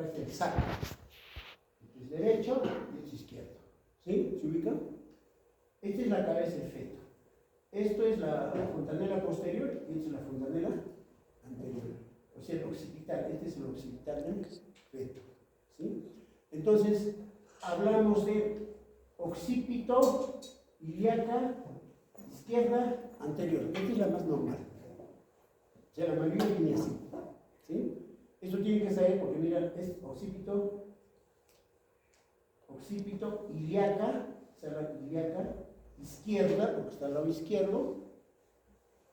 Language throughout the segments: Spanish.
parte del sacro. Este es derecho y este es izquierdo. ¿Sí? ¿Se ubica? Esta es la cabeza del feto. Esto es la fontanela posterior y esta es la fontanela anterior. O sea, el occipital. Este es el occipital del feto. ¿Sí? Entonces, hablamos de occipito, ilíaca, izquierda, anterior. Esta es la más normal. O sea, la mayoría viene así. ¿Sí? Eso tienen que saber porque, mira, es occipito, ilíaca, ilíaca, izquierda, porque está al lado izquierdo,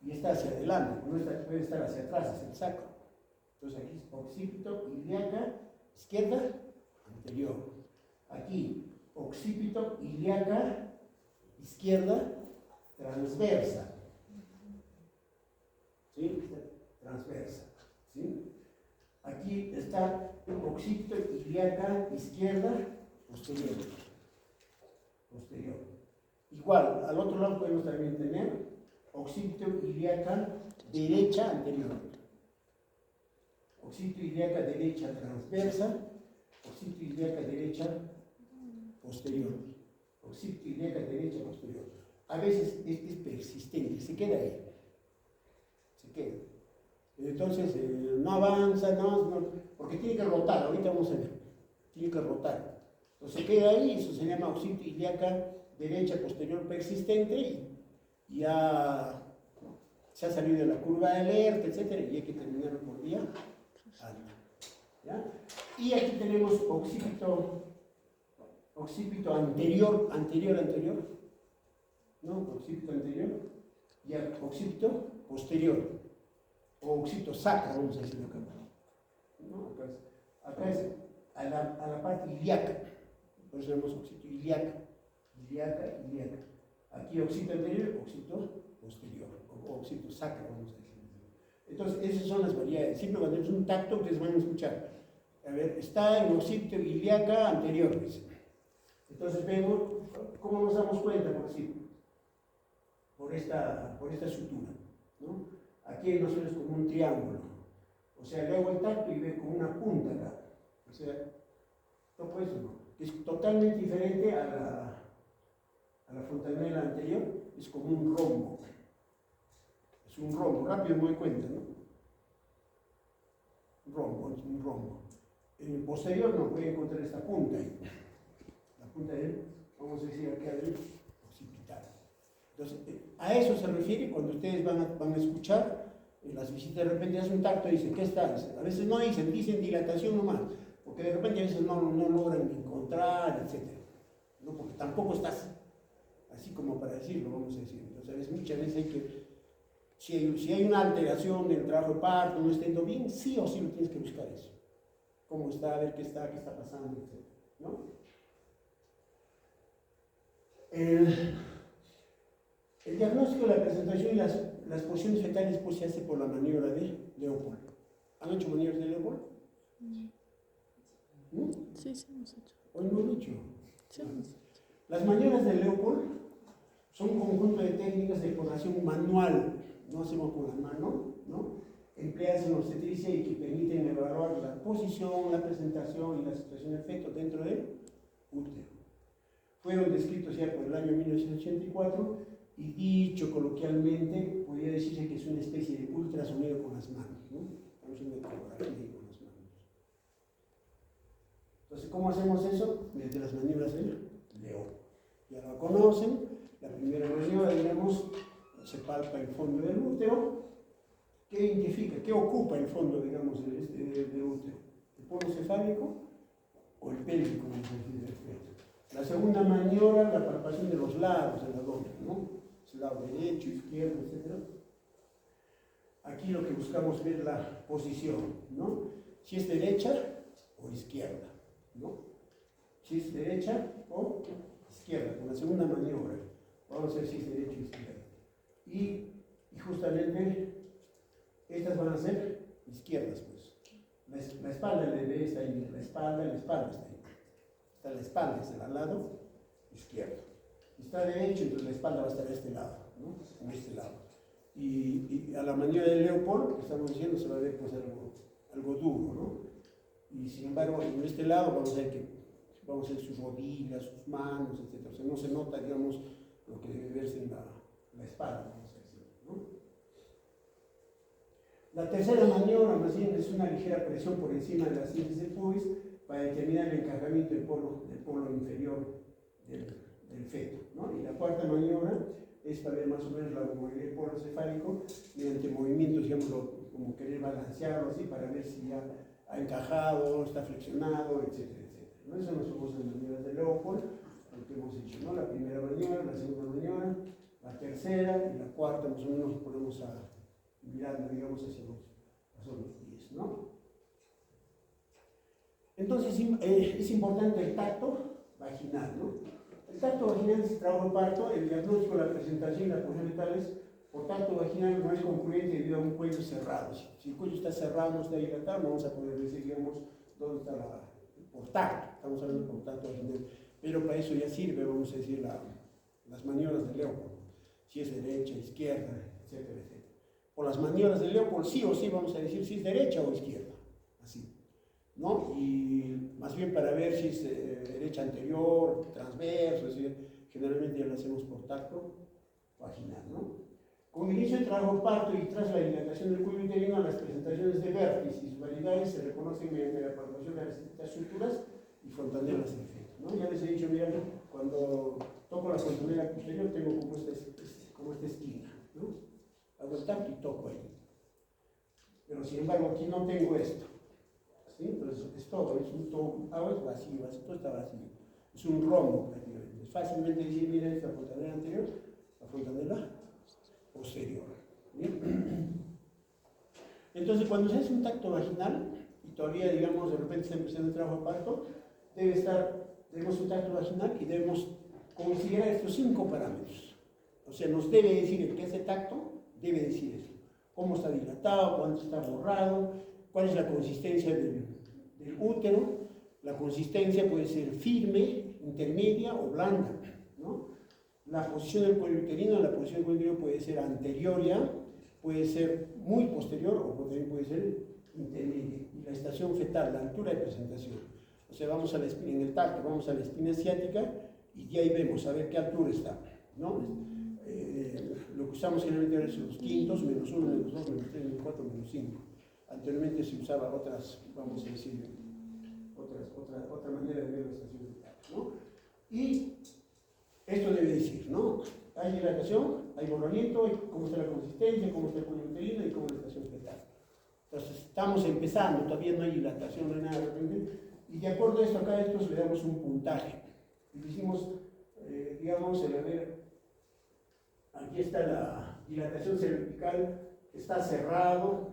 y está hacia adelante, no está, puede estar hacia atrás, es el sacro. Entonces aquí es occipito, ilíaca, izquierda, anterior. Aquí, occipito, ilíaca, izquierda, transversa. ¿Sí? Transversa. ¿Sí? Aquí está occipito, ilíaca, izquierda, posterior. Posterior. Igual, al otro lado podemos también tener occipito, ilíaca, derecha, anterior. Occipito, ilíaca, derecha, transversa. Occipito, ilíaca, derecha, posterior. Occipito, ilíaca, derecha, posterior. A veces este es persistente, se queda ahí. Se queda. Entonces, no avanza, no, porque tiene que rotar, ahorita vamos a ver. Tiene que rotar. Entonces se queda ahí, eso se llama occipito, ilíaca, derecha, posterior, persistente, y ya se ha salido de la curva de alerta, etcétera, y hay que terminarlo por vía alta. ¿Ya? Y aquí tenemos occipito anterior, ¿no? Occipito anterior, y occipito posterior, o occipito sacro, vamos a decirlo acá. ¿No? Acá es a la parte ilíaca, por eso tenemos occipito ilíaca. Aquí occipito anterior, occipito posterior, o occipito sacro, vamos a decir. Entonces, esas son las variedades. Siempre cuando tenemos un tacto, ustedes van a escuchar. A ver, está en occipito ilíaca anterior, dice. Entonces vemos, ¿cómo nos damos cuenta? Por esta sutura, ¿no? Aquí nosotros es como un triángulo. O sea, le hago el tacto y veo como una punta acá. O sea, ¿no eso no? Es totalmente diferente a la fontanela anterior, es como un rombo. Es un rombo, rápido me doy cuenta, ¿no? Es un rombo. En el posterior no voy a encontrar esta punta ahí. La punta de, vamos a decir, acá del occipital. Entonces, a eso se refiere cuando ustedes van a escuchar en las visitas, de repente hacen un tacto y dicen, ¿qué está? A veces no dicen dilatación nomás, porque de repente a veces no logran encontrar, etc. ¿No? Porque tampoco estás así como para decirlo, vamos a decir. Entonces, muchas veces hay que, si hay una alteración del trabajo de parto, no está yendo bien, sí o sí lo tienes que buscar eso. ¿Cómo está? A ver qué está pasando, etc. ¿No? El diagnóstico, la presentación y las posiciones fetales pues se hace por la maniobra de Leopold. ¿Han hecho maniobras de Leopold? ¿Mm? Sí, hemos hecho. ¿Hoy no he hecho? Sí, hemos hecho. Las maniobras de Leopold son un conjunto de técnicas de exploración manual, no hacemos con la mano, ¿no? Empleadas en obstetricia y que permiten evaluar la posición, la presentación y la situación del feto dentro del útero. Fueron descritos ya por el año 1984 y dicho coloquialmente, podría decirse que es una especie de ultrasonido con las manos, ¿no? Estamos haciendo ecografía con las manos. Entonces, ¿cómo hacemos eso? Desde las maniobras de Leopold. Ya lo conocen, la primera maniobra, digamos, se palpa el fondo del útero. ¿Qué identifica? ¿Qué ocupa el fondo, digamos, del útero? ¿El polo cefálico o el pélvico, como se dice? La segunda maniobra, la palpación de los lados del abdomen, ¿no? El lado derecho, izquierdo, etc. Aquí lo que buscamos es ver la posición, ¿no? Si es derecha o izquierda, ¿no? Si es derecha o izquierda, con la segunda maniobra. Vamos a ver si es derecha o izquierda. Y justamente estas van a ser izquierdas, pues. La espalda del bebé está ahí, la espalda está ahí. Está la espalda, está al lado izquierdo. Está derecho, entonces la espalda va a estar a este lado, ¿no? En este lado. Y a la maniobra de Leopold, que estamos diciendo, se va a ver pues algo duro, ¿no? Y sin embargo, en este lado vamos a ver sus rodillas, sus manos, etc. O sea, no se nota, digamos, lo que debe verse en la espalda, vamos a decir, ¿no? La tercera maniobra, más bien, es una ligera presión por encima de la síntesis del pubis para determinar el encajamiento del polo inferior del feto, ¿no? Y la cuarta maniobra es para ver más o menos la movilidad del polo cefálico mediante movimientos, digamos, como querer balancearlo así para ver si ya ha encajado, está flexionado, etcétera, etcétera, ¿no? Esas son las famosas maniobras de Leopold, lo que hemos dicho, ¿no? La primera maniobra, la segunda maniobra, la tercera y la cuarta, más o menos ponemos mirando, digamos, hacia los pies, ¿no? Entonces, es importante el tacto vaginal, ¿no? El tacto vaginal es trabajo de parto, el diagnóstico, la presentación y la posición letales por tacto vaginal no es concluyente debido a un cuello cerrado. Si el cuello está cerrado, no está dilatado, no vamos a poder decir, digamos, dónde está por tacto, estamos hablando por tacto vaginal, pero para eso ya sirve, vamos a decir, las maniobras de Leopold, si es derecha, izquierda, etcétera, etcétera. Por las maniobras de Leopold, sí o sí vamos a decir si es derecha o izquierda, así, ¿no? Y más bien para ver si es derecha anterior, transverso, es decir, generalmente ya lo hacemos por tacto vaginal, ¿no? Con el inicio del trabajo parto y tras la dilatación del cuello uterino, las presentaciones de vértice y sus variedades se reconocen mediante la palpación de las distintas estructuras y fontanelas del feto, ¿no? Ya les he dicho, miren, cuando toco la fontanela posterior tengo como esta esquina, ¿no? Hago el tacto y toco ahí. Pero sin embargo aquí no tengo esto, ¿sí? Entonces es todo, agua es vacío, todo está vacío. Es un rombo prácticamente. Es fácilmente decir, mira, esta fontanela anterior, la fontanela posterior. ¿Bien? Entonces, cuando se hace un tacto vaginal, y todavía, digamos, de repente está empezando el trabajo de parto, debemos un tacto vaginal y debemos considerar estos 5 parámetros. O sea, nos debe decir el que hace tacto, debe decir eso. Cómo está dilatado, cuánto está borrado, cuál es la consistencia del útero. La consistencia puede ser firme, intermedia o blanda, ¿no? La posición del cuello uterino, la posición del cuello uterino puede ser anterior ya, puede ser muy posterior o también puede ser intermedia. Y la estación fetal, la altura de presentación. O sea, vamos a la espina, en el tacto, vamos a la espina asiática y de ahí vemos a ver qué altura está, ¿no? Lo que usamos generalmente son los quintos, -1, -2, -3, -4, -5. Anteriormente se usaba otras, vamos a decir, otra manera de ver la estación fetal, ¿no? Y esto debe decir, ¿no? Hay dilatación, hay borramiento, cómo está la consistencia, cómo está el cuello uterino y cómo es la estación fetal. Entonces, estamos empezando, todavía no hay dilatación, no hay nada de repente, y de acuerdo a esto, acá a estos le damos un puntaje. Y decimos, digamos, aquí está la dilatación cervical, está cerrado,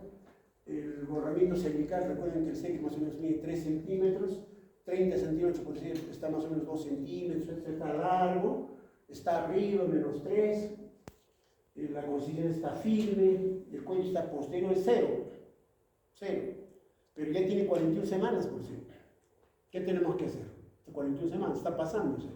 el borramiento cervical, recuerden que el sexo más o menos mide 3 centímetros, 30 centímetros por decir, está más o menos 2 centímetros, está largo, está arriba, -3, la consistencia está firme, el cuello está posterior, es 0, pero ya tiene 41 semanas, por cierto. ¿Qué tenemos que hacer? 41 semanas, está pasándose.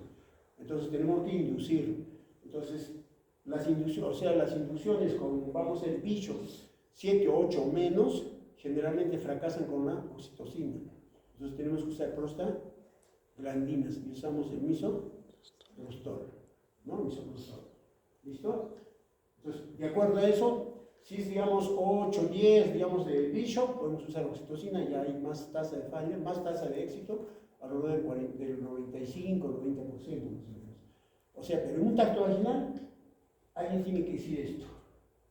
Entonces tenemos que inducir. Entonces, las inducciones con, vamos a ser bichos, 7, 8 o menos, generalmente fracasan con la oxitocina. Entonces tenemos que usar prostaglandinas y usamos el misoprostol, ¿no? Misoprostol. ¿Listo? Entonces, de acuerdo a eso, si es, digamos, 8, 10, digamos, de bicho, podemos usar oxitocina y hay más tasa de falla, más tasa de éxito, alrededor del 95, 90% más o menos. O sea, pero en un tacto vaginal, alguien tiene que decir esto,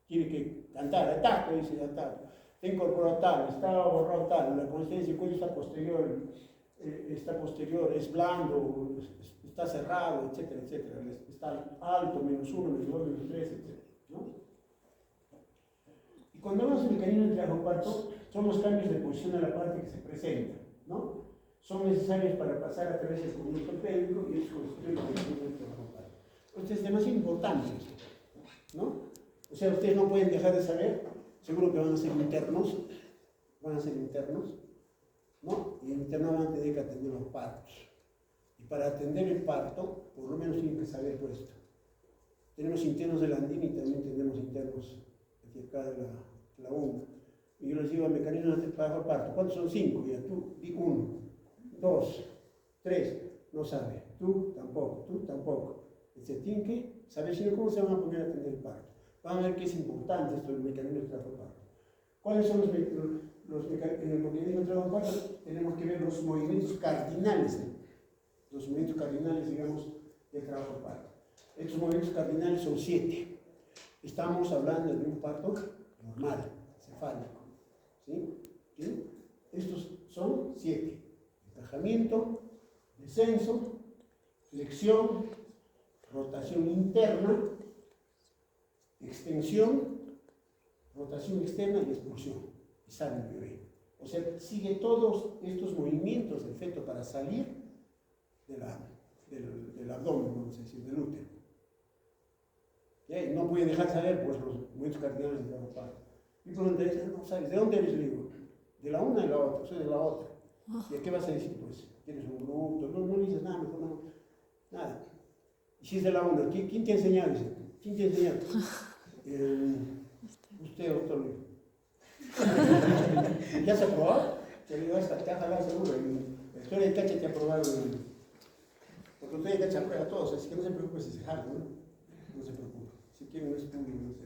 tiene que cantar, el tacto dice el tacto, está incorporado tal, está borrado tal, la consistencia del cuello está posterior, es blando, está cerrado, etcétera, etcétera, está alto, -1, -2, -3, etcétera, ¿no? Y cuando vemos el mecanismo de trabajo parto, son los cambios de posición de la parte que se presenta, ¿no? Son necesarios para pasar a través del conducto pélvico y eso constituye el mecanismo de trabajo parto. Entonces es demasiado importante esto, ¿no? O sea, ustedes no pueden dejar de saber, seguro que van a ser internos, ¿no? Y el interno van a tener que atender los partos. Y para atender el parto, por lo menos tienen que saber por esto. Tenemos internos de la andina y también tenemos internos aquí acá de la UNA. y yo les digo al mecanismo de parto, ¿cuántos son 5? Ya tú, di 1, 2, 3, no sabe, tú tampoco. Se tiene que saber si no, cómo se van a poner a atender el parto. Van a ver que es importante esto del mecanismo de trabajo-parto. ¿Cuáles son los mecanismos en el mecanismo de trabajo-parto? Tenemos que ver los movimientos cardinales, los movimientos cardinales, digamos, del trabajo-parto. Estos movimientos cardinales son 7. Estamos hablando de un parto normal, cefálico. ¿Sí? ¿Sí? Estos son 7. Encajamiento, descenso, flexión, rotación interna, extensión, rotación externa y expulsión. Y sale el bebé. O sea, sigue todos estos movimientos del feto para salir del abdomen, vamos a decir, del útero. No puede dejar saber pues, los movimientos cardinales del trabajo-parto. Y pregunté, no sabes, ¿de dónde eres? Le digo, de la una y la otra, soy de la otra. ¿Y a qué vas a decir? Pues, tienes un grupo, no dices nada, mejor no, nada. Y si es de la una, ¿quién te ha enseñado? Dice, ¿quién te ha enseñado? Usted, doctor Luis. ¿Ya se aprobó? Te digo, te ha jalado seguro. El doctor de Cacha te ha aprobado. Porque usted de Cacha aprueba a todos, así que no se preocupe si se jala, ¿no? No se preocupe. Si quieren un estudio, no sé.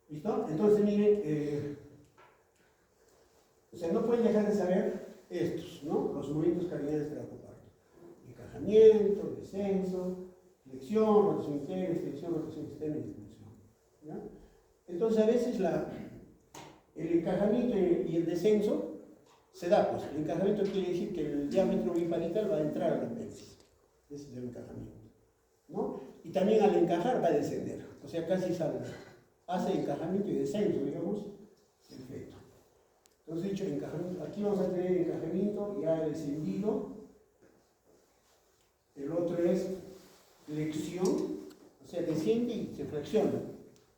¿Listo? Entonces, mire, o sea, no pueden dejar de saber estos, ¿no? Los movimientos cardinales de la parto. Encajamiento, descenso, flexión, rotación interna, extensión, rotación externa y expulsión. ¿Ya? Entonces, a veces el encajamiento y el descenso se da, pues. El encajamiento quiere decir que el diámetro biparital va a entrar al apéndice. Ese es el encajamiento, ¿no? Y también al encajar va a descender. O sea, casi sale. Hace encajamiento y descenso, digamos, el feto. Entonces, dicho encajamiento, aquí vamos a tener encajamiento ya descendido. El otro es flexión, o sea, desciende y se flexiona,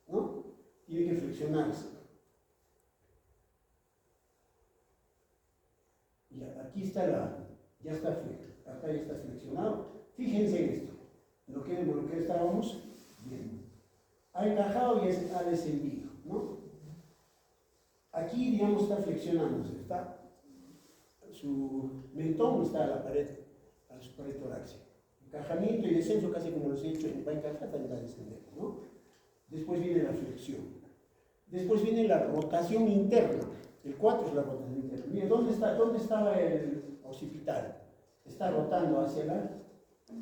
¿no? Tiene que flexionarse. Y aquí está acá ya está flexionado. Fíjense en esto, lo que estábamos viendo. Ha encajado y ha descendido, ¿no? Aquí, digamos, está flexionándose, su mentón está a la pared torácica. Encajamiento y descenso, casi como les he dicho, va a encajar, también va a descender, ¿no? Después viene la flexión. Después viene la rotación interna. El 4 es la rotación interna. Mire, ¿dónde estaba el occipital? Está rotando hacia la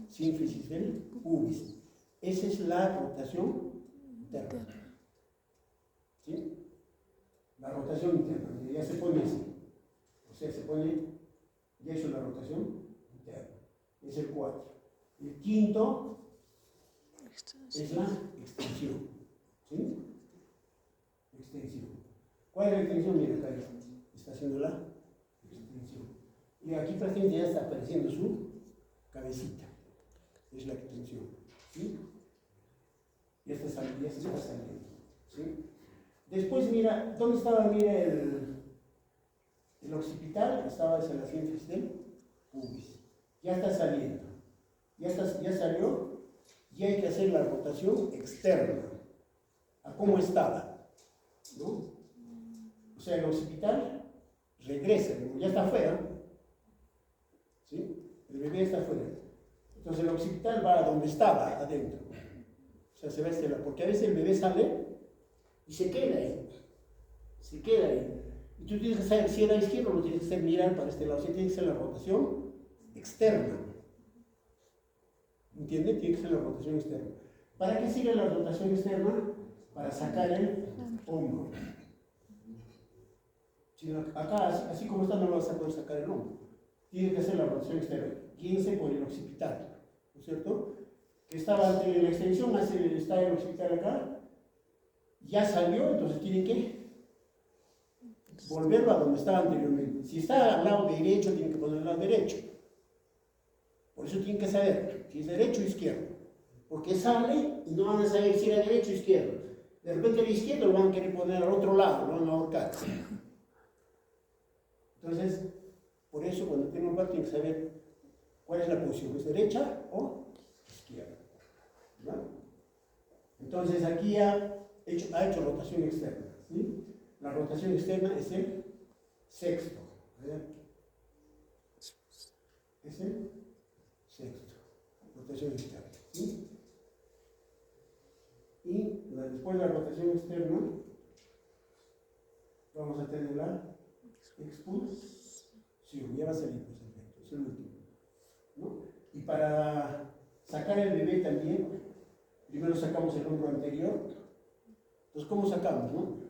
sínfisis del pubis. Esa es la rotación interna. ¿Sí? La rotación interna. Ya se pone así. O sea, se pone, ya hizo la rotación interna. Es el 4. El quinto es la extensión. ¿Sí? Extensión. ¿Cuál es la extensión? Mira, acá está haciendo la extensión. Y aquí prácticamente ya está apareciendo su cabecita. Es la extensión. ¿Sí? Ya está saliendo. ¿Sí? Después, mira, ¿dónde estaba? Mira el occipital, estaba hacia la sínfisis del pubis. Ya está saliendo. Ya salió. Y hay que hacer la rotación externa. ¿A cómo estaba? ¿No? O sea, el occipital regresa, ya está afuera. ¿Sí? El bebé está afuera. Entonces el occipital va a donde estaba, adentro. O sea, se va a estelar. Porque a veces el bebé sale y se queda ahí. Se queda ahí. Y tú tienes que saber si era izquierdo o lo tienes que hacer mirar para este lado. O sea, tiene que ser la rotación externa. ¿Entiende? Tiene que ser la rotación externa. ¿Para qué sirve la rotación externa? Para sacar el hombro. Si acá, así como está, no lo vas a poder sacar el hombro. Tiene que hacer la rotación externa. Guíense por el occipital, ¿no es cierto? Que estaba ante la extensión, está el occipital acá, ya salió, entonces tienen que volverlo a donde estaba anteriormente. Si está al lado derecho, tienen que ponerlo al lado derecho. Por eso tienen que saber si es derecho o izquierdo. Porque sale y no van a saber si era derecho o izquierdo. De repente el izquierdo lo van a querer poner al otro lado, lo van a ahorcar. Entonces, por eso cuando tengo un parto tienen que saber cuál es la posición, ¿es derecha o izquierda? ¿No? Entonces aquí ha hecho rotación externa, ¿sí? La rotación externa es el sexto. Es el sexto. Rotación externa. ¿Sí? Y después de la rotación externa, vamos a tener la expulsión. Ya va a salir, pues, efecto. Es el último. ¿No? Y para sacar el bebé también, primero sacamos el hombro anterior. Entonces, ¿cómo sacamos, no?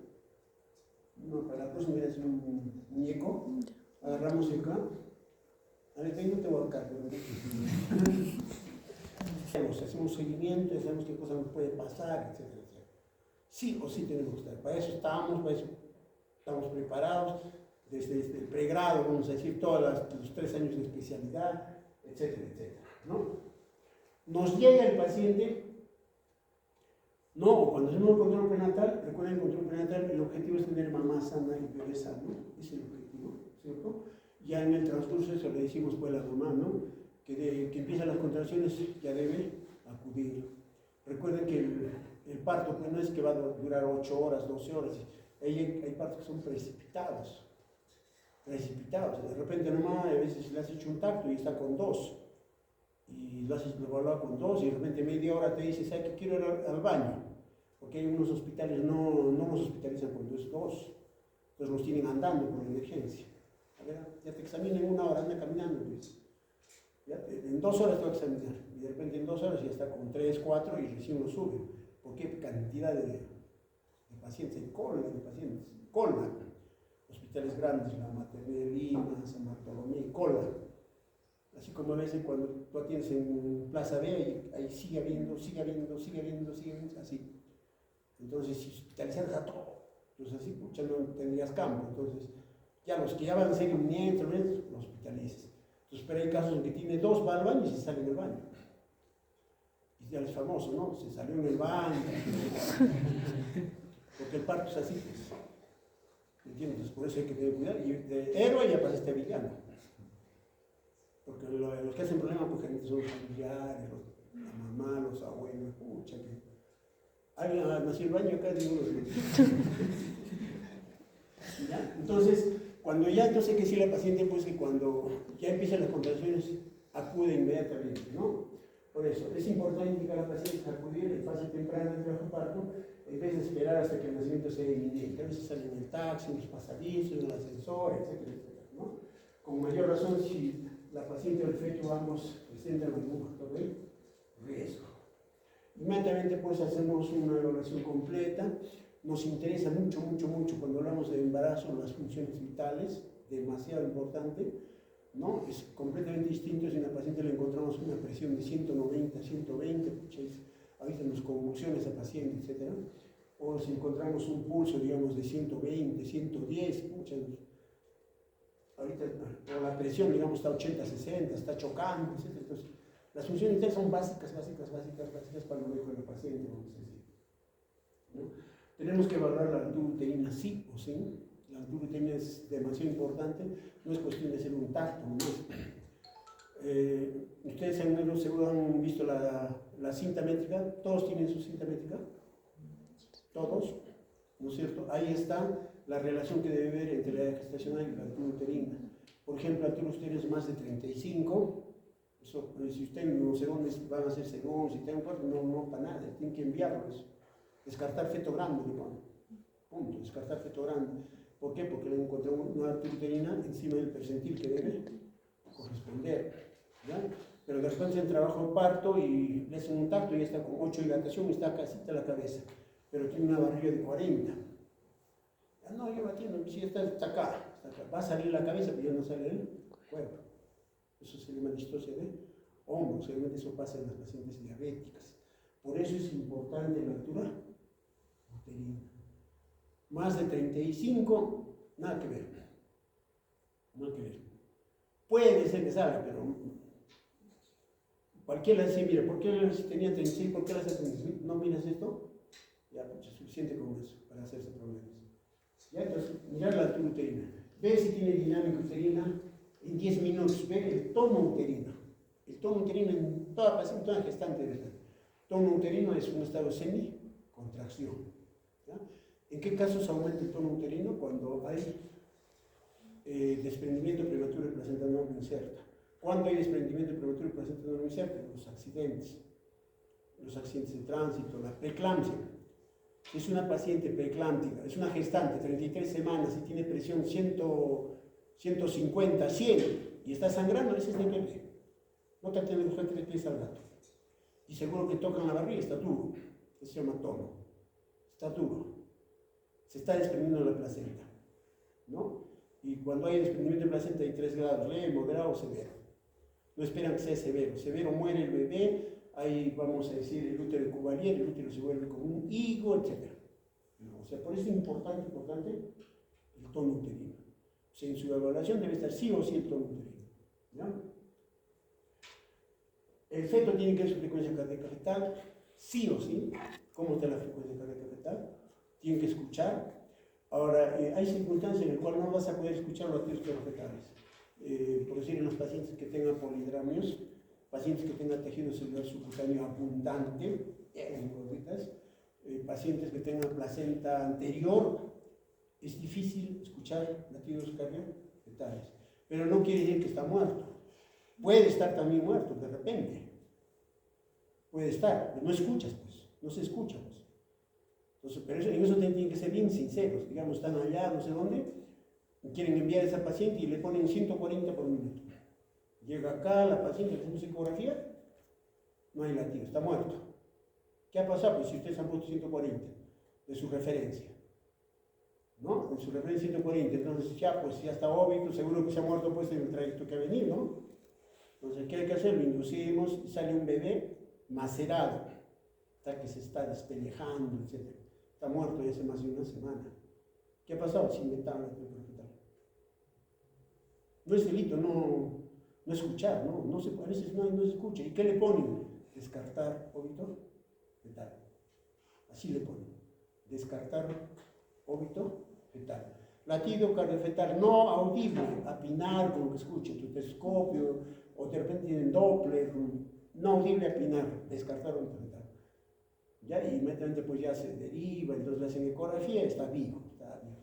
Para la próxima es un muñeco. Agarramos acá. A ver, no te voy a ahorcar, pero hacemos seguimiento, sabemos qué cosa nos puede pasar, etcétera, etcétera. Sí o sí tenemos que estar. Para eso estamos preparados desde el pregrado, vamos a decir, todos los 3 años de especialidad, etcétera, etcétera, ¿no? Nos llega el paciente, no, cuando hacemos el control prenatal, recuerden el control prenatal, el objetivo es tener mamá sana y bebé sano, ese es el objetivo, ¿cierto? Ya en el transcurso eso le decimos pues a la mamá, ¿no? Que empiezan las contracciones ya debe acudir. Recuerden que el parto pues no es que va a durar 8 horas, 12 horas, hay partos que son precipitados. De repente nomás a veces le has hecho un tacto y está con 2, y lo haces evaluar con 2 y de repente media hora te dices, ¿sabes que quiero ir al baño? Porque hay unos hospitales no los hospitalizan cuando es 2, entonces los tienen andando por emergencia. A ver, ya te examinan en 1 hora, anda caminando, pues. En 2 horas te va a examinar, y de repente en 2 horas ya está con 3, 4 y recién lo sube. ¿Por qué? Cantidad de pacientes, hay cola de pacientes, cola. Hospitales grandes, la Maternidad de Lima, San Bartolomé, cola. Así como a veces cuando tú atiendes en Plaza B, ahí sigue habiendo, así. Entonces, si hospitalizaras a todo, entonces así, ya no tendrías campo. Entonces, ya los que ya van a seguir mientras, los hospitalizas. Entonces, pero hay casos en que tiene 2, va al baño y se sale en el baño. Y ya es famoso, ¿no? Se salió en el baño. Porque el parto es así, pues. ¿Entiendes? Entonces, por eso hay que tener cuidado. Y de héroe ya pasaste a villano. Porque los que hacen problemas, pues, generalmente son los familiares, la mamá, los abuelos, pucha, que... Alguien nació el baño acá, digo, ¿ya? Entonces, cuando ya yo sé que sí la paciente, pues que cuando ya empiezan las contracciones, acude inmediatamente, ¿no? Por eso, es importante indicar a la paciente acudir en fase temprana del trabajo parto, en vez de esperar hasta que el nacimiento sea inminente. A veces salen en el taxi, en los pasadizos, en el ascensor, etcétera, etcétera, ¿no? Con mayor razón si la paciente o el feto ambos presentan algún factor de riesgo. Inmediatamente pues hacemos una evaluación completa. Nos interesa mucho cuando hablamos de embarazo las funciones vitales, demasiado importante, ¿no? Es completamente distinto si en la paciente le encontramos una presión de 190, 120, pucha, a veces nos convulsiona esa paciente, etc. O si encontramos un pulso, digamos, de 120, 110, pucha, ahorita, o la presión, digamos, está 80, 60, está chocando, etc. Entonces, las funciones vitales son básicas para el manejo de la paciente, vamos a decir, ¿no? Tenemos que evaluar la altura uterina sí o sí. La altura uterina es demasiado importante, no es cuestión de hacer un tacto, ¿no? Ustedes seguro han visto la cinta métrica, todos tienen su cinta métrica, todos, ¿no es cierto? Ahí está la relación que debe haber entre la edad gestacional y la altura uterina. Por ejemplo, la altura uterina es más de 35, eso, si ustedes no sé dónde van a hacer según, si tienen un cuarto, no para nada, tienen que enviarlos. Descartar feto grande, ¿no? Punto, descartar feto grande. ¿Por qué? Porque le encontramos una altura uterina encima del percentil que debe corresponder, ¿ya? Pero de repente en trabajo de parto y le hacen un tacto y ya está con 8 de dilatación y está casi a la cabeza, pero tiene una barriga de 40. Ya no, yo batiendo, si está acá, va a salir la cabeza, pero ya no sale el cuerpo. Eso se llama distosia de hombro, seguramente eso pasa en las pacientes diabéticas. Por eso es importante la altura uterina. Más de 35, nada que ver. Nada que ver. Puede ser que salga, pero cualquiera dice, mira, ¿por qué si tenía 36, por qué la hace 36? ¿No miras esto? Ya, pues es suficiente con eso para hacerse problemas. Ya, entonces, mirar la altura uterina. Ve si tiene dinámica uterina en 10 minutos. Ve el tono uterino. El tono uterino en toda paciente, toda gestante, ¿verdad? Tono uterino es un estado de semi-contracción. ¿Ya? ¿En qué casos aumenta el tono uterino? Cuando hay desprendimiento prematuro de placenta no inserta. ¿Cuándo hay desprendimiento prematuro de placenta no inserta? Los accidentes de tránsito, la preeclampsia. Si es una paciente preeclámptica, es una gestante, 33 semanas y tiene presión 150, 100 y está sangrando, ese es de bebé. No te tiene que 3 pies al gato. Y seguro que tocan la barriga, está duro. Eso se llama tono. Está duro. Se está desprendiendo la placenta, ¿no? Y cuando hay desprendimiento de placenta hay 3 grados, leve, moderado o severo. No esperan que sea severo. Severo muere el bebé, ahí vamos a decir el útero de Cuvalier, el útero se vuelve como un higo, etc. ¿No? O sea, por eso es importante el tono uterino. O sea, en su evaluación debe estar sí o sí el tono uterino, ¿no? El feto tiene que ver su frecuencia cardíaca fetal, sí o sí. ¿Cómo está la frecuencia cardíaca fetal? Tienen que escuchar. Ahora, hay circunstancias en las cuales no vas a poder escuchar los latidos fetales. Por decir, en los pacientes que tengan polidramios, pacientes que tengan tejido celular subcutáneo abundante, pacientes que tengan placenta anterior, es difícil escuchar latidos cardiofetales. Pero no quiere decir que está muerto. Puede estar también muerto, de repente. Puede estar, pero no escuchas, pues. No se escucha, pues. Entonces, pero en eso tienen que ser bien sinceros. Digamos, están allá, no sé dónde, y quieren enviar a esa paciente y le ponen 140 por minuto. Llega acá la paciente, le hacemos ecografía, no hay latido, está muerto. ¿Qué ha pasado? Pues si ustedes han puesto 140 de su referencia, ¿no? En su referencia 140, entonces ya, pues ya está óbito, seguro que se ha muerto pues en el trayecto que ha venido, ¿no? Entonces, ¿qué hay que hacer? Lo inducimos y sale un bebé macerado, hasta que se está despellejando, etc. Está muerto ya hace más de una semana. ¿Qué ha pasado? Se inventaron la técnica fetal. No es delito no escuchar, ¿no? A veces no se escucha. ¿Y qué le ponen? Descartar óbito fetal. Así le ponen. Descartar óbito fetal. Latido cardiofetal no audible, apinar con lo que escuche, tu telescopio, o de repente tienen Doppler, no audible apinar, descartar óbito fetal. Ya, y inmediatamente pues ya se deriva, entonces le hacen ecografía, está vivo,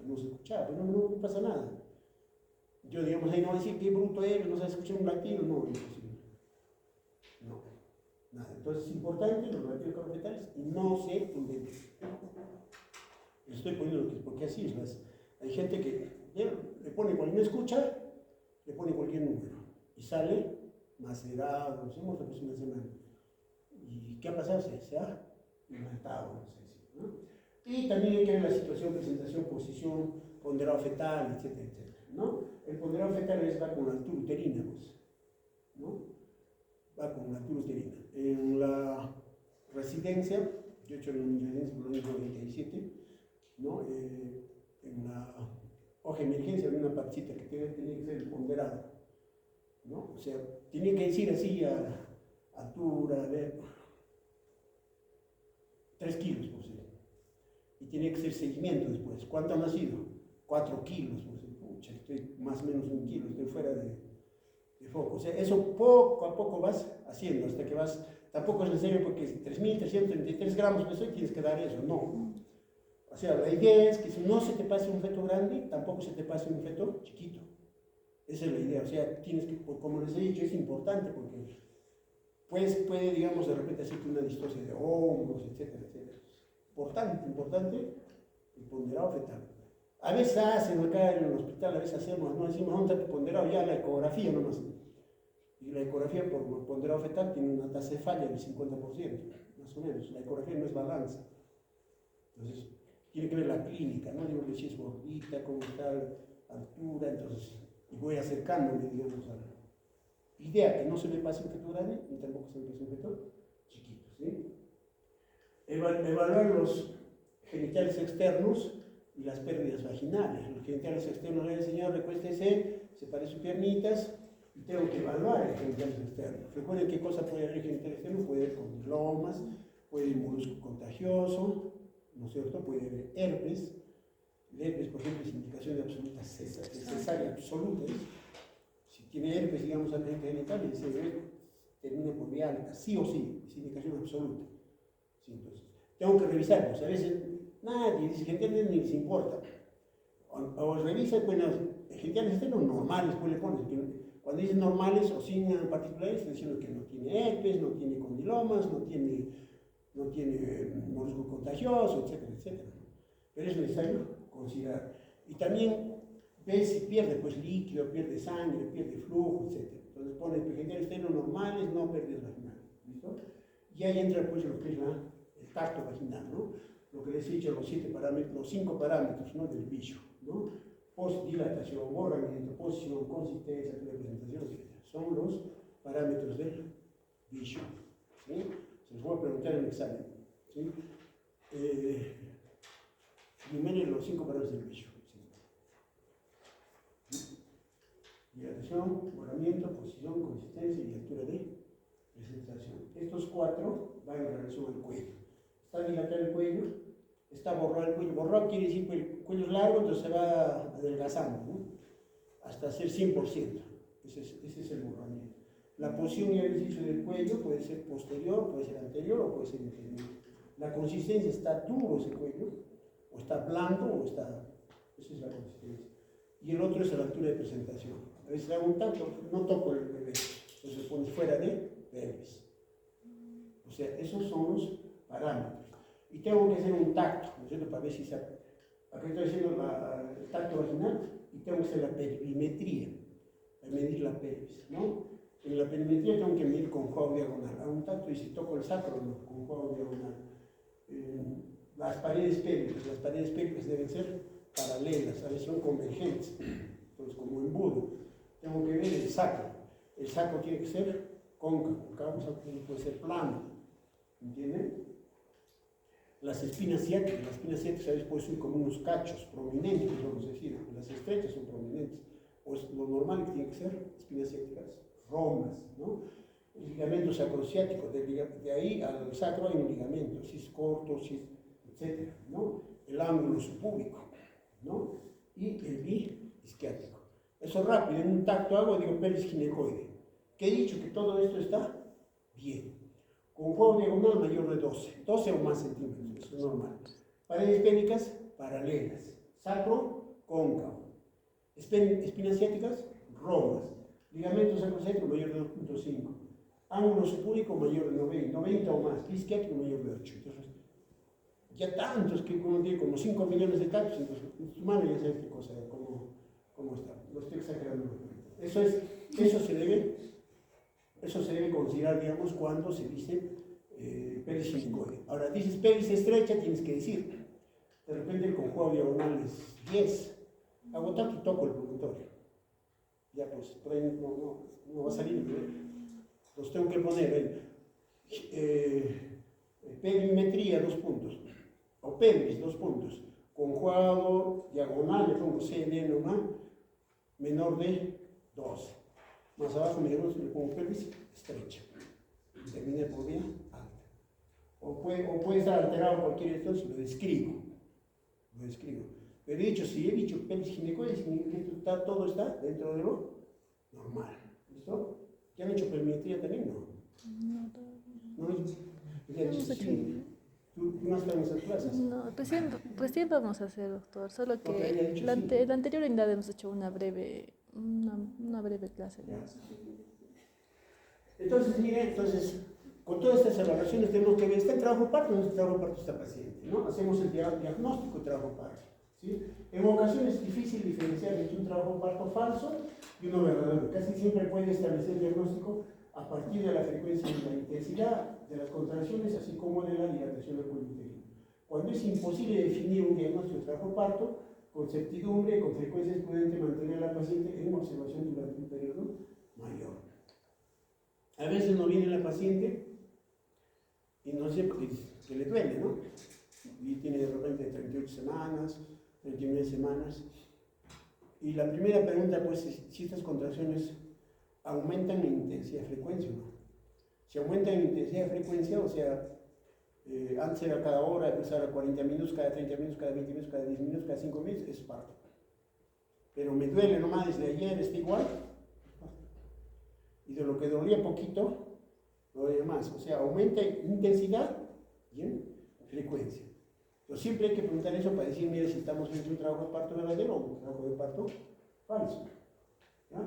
no se escucha, pero no pasa nada. Yo, digamos, ahí no voy a decir qué bruto eres, no sabes escuchar un latido, no, imposible. No, nada. Entonces es importante los latidos cardiofetales y no se inventen. Les estoy poniendo porque así es. Hay gente que le pone cualquier, no escucha, le pone cualquier número y sale macerado, nos hemos repuesto una semana. ¿Y qué ha pasado? Se ha matado, no sé si, ¿no? Y también hay que ver la situación, presentación, posición, ponderado fetal, etcétera, etcétera, ¿no? El ponderado fetal va con la altura uterina, pues, ¿no? Va con la altura uterina. En la residencia, yo he hecho la residencia por el año 97, ¿no? En la hoja de emergencia había una partecita que tenía que ser el ponderado, ¿no? O sea, tiene que decir así a altura, a ver, 3 kilos, por ejemplo. Y tiene que ser seguimiento después. ¿Cuánto ha nacido? 4 kilos, por ejemplo. Pucha, estoy más o menos 1 kilo, estoy fuera de foco. O sea, eso poco a poco vas haciendo, hasta que vas, tampoco es necesario porque 3.333 gramos peso y tienes que dar eso, no. O sea, la idea es que si no se te pase un feto grande, tampoco se te pase un feto chiquito. Esa es la idea. O sea, tienes que, como les he dicho, es importante porque puede, digamos, de repente hacerte una distosia de hombros, etcétera, etcétera. Importante, el ponderado fetal. A veces hacen acá en el hospital, a veces hacemos, no decimos, ¿dónde está tu ponderado? Ya la ecografía nomás. Y la ecografía por ponderado fetal tiene una tasa de falla del 50%, más o menos. La ecografía no es balanza. Entonces, tiene que ver la clínica, ¿no? Digo que si es gordita, cómo está la altura, entonces, y voy acercándome, digamos, a la idea que no se le pase un feto grande, ni tampoco se le pase un feto chiquito, ¿sí? Evaluar los genitales externos y las pérdidas vaginales. Los genitales externos le he enseñado, recuéstese, separe sus piernitas y tengo que evaluar el genitales externos. Recuerden qué cosa puede haber en el genital externo, puede haber condilomas, puede haber molusco contagioso, ¿no es cierto? Puede haber herpes. El herpes, por ejemplo, es indicación de absoluta cesárea absoluta. Si tiene herpes, digamos, al genital, y ese bebé termina por vía alta, sí o sí, es indicación absoluta. Sí, entonces, tengo que revisarlos. A veces Nadie, dice genital ni les importa. O revisa, bueno, genitales externos normales, pues le pones. Cuando dices normales o sin particulares, está diciendo que no tiene herpes, no tiene condilomas, no tiene molusco contagioso, etcétera, etcétera. Pero es necesario considerar. Y también ves si pierde pues líquido, pierde sangre, pierde flujo, etcétera. Entonces pones genitales externos normales, no pérdidas vaginales. ¿Listo? Y ahí entra pues lo que es el tacto vaginal, ¿no? Lo que les he dicho, los 5 parámetros, ¿no? Del bicho, ¿no? Dilatación, borramiento, posición, consistencia, presentación, etc. Son los parámetros del bicho. ¿Sí? Se los voy a preguntar en el examen. ¿Sí? Primero los 5 parámetros del bicho. ¿Sí? Dilatación, borramiento, posición, consistencia y altura de presentación. Estos 4 van en relación al cuello. Está dilatado el cuello, está borrado el cuello. Borrado quiere decir que el cuello es largo, entonces se va adelgazando, ¿no? Hasta ser 100%. Ese es el borramiento. La posición y el ejercicio del cuello puede ser posterior, puede ser anterior o puede ser inferior. La consistencia, está duro ese cuello, o está blando, o está... Esa es la consistencia. Y el otro es a la altura de presentación. A veces hago un tacto, no toco el bebé, entonces pones fuera de pelvis. O sea, esos son los parámetros. Y tengo que hacer un tacto, ¿no es cierto? Para ver si se... Acá estoy haciendo el tacto vaginal y tengo que hacer la perimetría, para medir la pelvis, ¿no? En la perimetría tengo que medir con juego diagonal. Hago un tacto y si toco el sacro, no, con juego diagonal. Las paredes pélvicas deben ser paralelas, a veces son convergentes, entonces como embudo. Tengo que ver el sacro. El sacro tiene que ser cóncavo, el sacro puede ser plano, ¿entienden? Las espinas ciáticas a veces pueden ser como unos cachos prominentes, vamos a decir, las estrechas son prominentes. Pues lo normal que tiene que ser espinas ciáticas romas, ¿no? El ligamento sacrociático, de ahí al sacro hay un ligamento, si es corto, si es, etcétera, ¿no? El ángulo subpúbico, ¿no? Y el bi-isquiático. Eso rápido, en un tacto hago, digo pelvis ginecoide. Que he dicho que todo esto está bien. Con juego diagonal mayor de 12 o más centímetros, eso es normal. Paredes pélvicas paralelas, sacro cóncavo, espinas ciáticas romas, ligamento sacrociático mayor de 2.5, ángulo subpúbico mayor de 90 o más, isquiático mayor de 8. Entonces, ya tantos que uno tiene como 5 millones de tactos, entonces tu mano ya sabe qué cosa, cómo está. Lo estoy exagerando. Eso se debe considerar, digamos, cuando se dice pelvis ginecoide. Ahora, dices pelvis estrecha, tienes que decir, de repente el conjuego diagonal es 10. Hago tanto y toco el promontorio. Ya pues, por ahí no va a salir. Los tengo que poner perimetría, 2 puntos. O pelvis, 2 puntos. Conjugado diagonal, le pongo CD nomás, menor de 12. Más abajo le pongo pelvis estrecha. Y termina por vía alta. O puede estar alterado cualquier de estos, lo describo. Pero si he dicho pelvis ginecoide, significa que todo está dentro de lo normal. ¿Listo? ¿Ya han hecho perimetría también? No. No, todavía. ¿No? Ya Hemos hecho. sí. ¿Tú no has estado en esas clases? No, recién vamos a hacer, doctor. Solo Ok, ya que he dicho sí. la anterior unidad hemos hecho una breve clase. Ya. Entonces, mire, con todas estas evaluaciones tenemos que ver, ¿está en trabajo parto o no está en trabajo parto esta paciente? ¿No? Hacemos el diagnóstico de trabajo parto. ¿Sí? En ocasiones es difícil diferenciar entre un trabajo parto falso y uno verdadero. Casi siempre puede establecer el diagnóstico a partir de la frecuencia y la intensidad de las contracciones, así como de la dilatación del cuello uterino. Cuando es imposible definir un diagnóstico de trabajo parto, con certidumbre, con frecuencia es prudente mantener a la paciente en observación durante un periodo mayor. A veces no viene la paciente y no sé que le duele, ¿no? Y tiene de repente 38 semanas, 39 semanas. Y la primera pregunta, pues, es si estas contracciones aumentan en intensidad de frecuencia o no. Si aumentan en intensidad de frecuencia, o sea, antes era cada hora, después ahora 40 minutos, cada 30 minutos, cada 20 minutos, cada 10 minutos, cada 5 minutos, es parto. Pero me duele nomás desde ayer, está igual. Y de lo que dolía poquito, no dolía más. O sea, aumenta en intensidad y en frecuencia. Entonces siempre hay que preguntar eso para decir, mira, si estamos haciendo un trabajo de parto verdadero o un trabajo de parto falso. ¿Ya?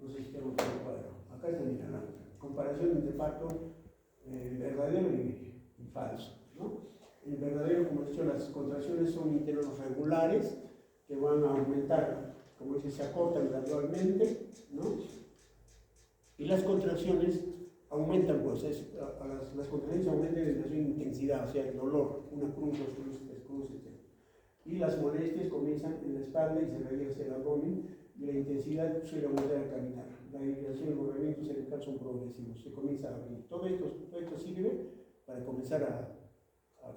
No sé si tengo un cuadro. Acá está, mira, la comparación entre parto verdadero y falso, ¿no? El verdadero, como he dicho, las contracciones son intervalos regulares que van a aumentar, como dice, se acortan gradualmente, ¿no? Y las contracciones aumentan, pues, las contracciones aumentan en su intensidad, o sea, el dolor, una cruz, dos cruces, tres cruces, etc. Y las molestias comienzan en la espalda y se revierte hacia el abdomen, y la intensidad suele aumentar al caminar. La irrigación y el movimiento cervical son progresivos, se comienza a abrir. Todo esto sirve para comenzar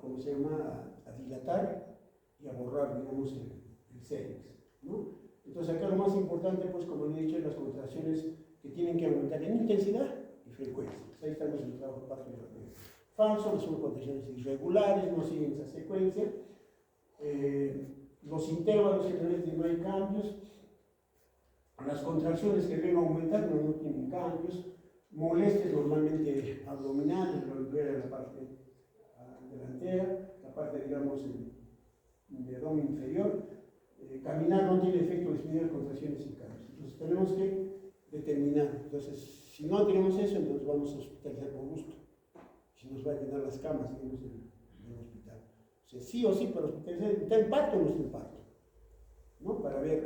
¿cómo se llama?, a dilatar y a borrar, digamos, el cérvix, ¿no? Entonces acá lo más importante, pues, como le he dicho, es las contracciones que tienen que aumentar en intensidad y frecuencia. Ahí estamos en el trabajo de parto falso, son contracciones irregulares, no siguen esa secuencia. Los intervalos generalmente no hay cambios. Las contracciones que deben aumentar no tienen cambios. Molestias normalmente abdominales, volver a la parte delantera, la parte, digamos, de abdomen inferior. Caminar no tiene efecto disminuir contracciones y cambios. Entonces tenemos que determinar. Entonces, si no tenemos eso, entonces vamos a hospitalizar por gusto. Si nos va a llenar las camas, digamos, en el hospital. O sea, sí o sí, para hospitalizar, ¿está en parto o no está en parto? ¿No? Para ver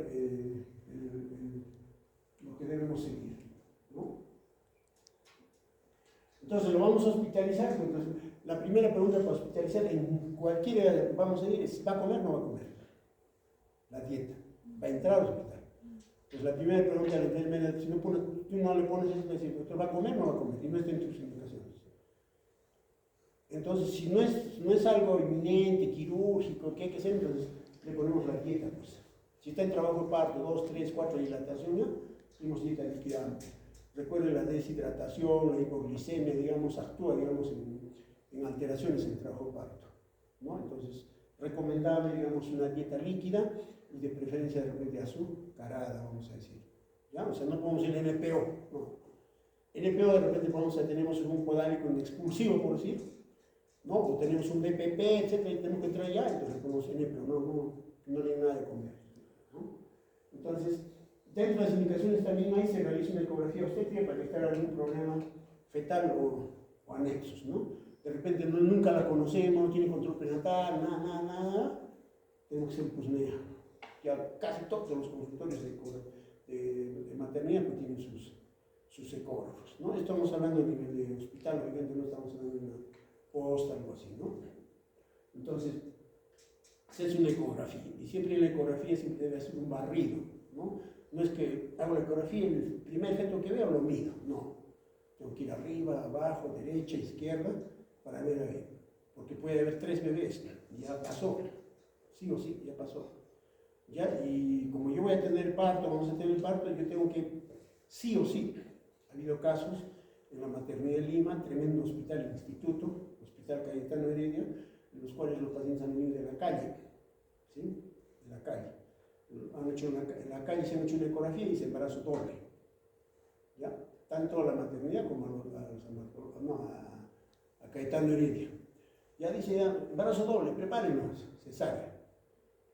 lo que debemos seguir, ¿no? Entonces lo vamos a hospitalizar. Entonces, la primera pregunta para hospitalizar en cualquiera, vamos a decir, es, ¿va a comer o no va a comer? La dieta, va a entrar al hospital. Entonces la primera pregunta a la enfermera, si tú no le pones eso, decir, ¿doctor, va a comer o no va a comer? Y no está en tus indicaciones. Entonces, si no es algo inminente, quirúrgico, que hay que hacer, entonces le ponemos la dieta, pues. Si está en trabajo de parto, 2, 3, 4 dilatación, ya, hicimos dieta líquida. Recuerden, la deshidratación, la hipoglicemia, digamos, actúa, digamos, en alteraciones en el trabajo de parto, ¿no? Entonces, recomendable, digamos, una dieta líquida y de preferencia de repente azucarada, vamos a decir. ¿Ya? O sea, no podemos ir NPO, no. NPO de repente tenemos un podálico expulsivo, por decir, ¿no? O tenemos un BPP, etcétera, y tenemos que entrar ya, entonces ponemos NPO, no hay nada de comer, ¿no? Entonces, dentro de las indicaciones también ahí se realiza una ecografía obstétrica para detectar algún problema fetal o anexos, ¿no? De repente nunca la conocemos, no tiene control prenatal, nada, tenemos que hacer pusnea. Ya casi todos los consultorios de maternidad pues tienen sus ecógrafos, ¿no? Estamos hablando a nivel de hospital, obviamente no estamos hablando de una posta, algo así, ¿no? Entonces, se hace una ecografía, y siempre en la ecografía siempre debe hacer un barrido, ¿no? No es que hago la ecografía y el primer feto que veo lo mido, no. Tengo que ir arriba, abajo, derecha, izquierda, para ver ahí. Porque puede haber 3 bebés, ya pasó, sí o sí, ya pasó. ¿Ya? Y como yo voy a tener parto, vamos a tener parto, yo tengo que, sí o sí, ha habido casos en la maternidad de Lima, tremendo hospital, instituto, Hospital Cayetano Heredia, en los cuales los pacientes han venido de la calle, ¿sí? De la calle. En la calle se han hecho una ecografía y dice embarazo doble, ¿ya? Tanto a la maternidad como a Cayetano Heredia. Ya dice, embarazo doble, prepárenos, cesárea.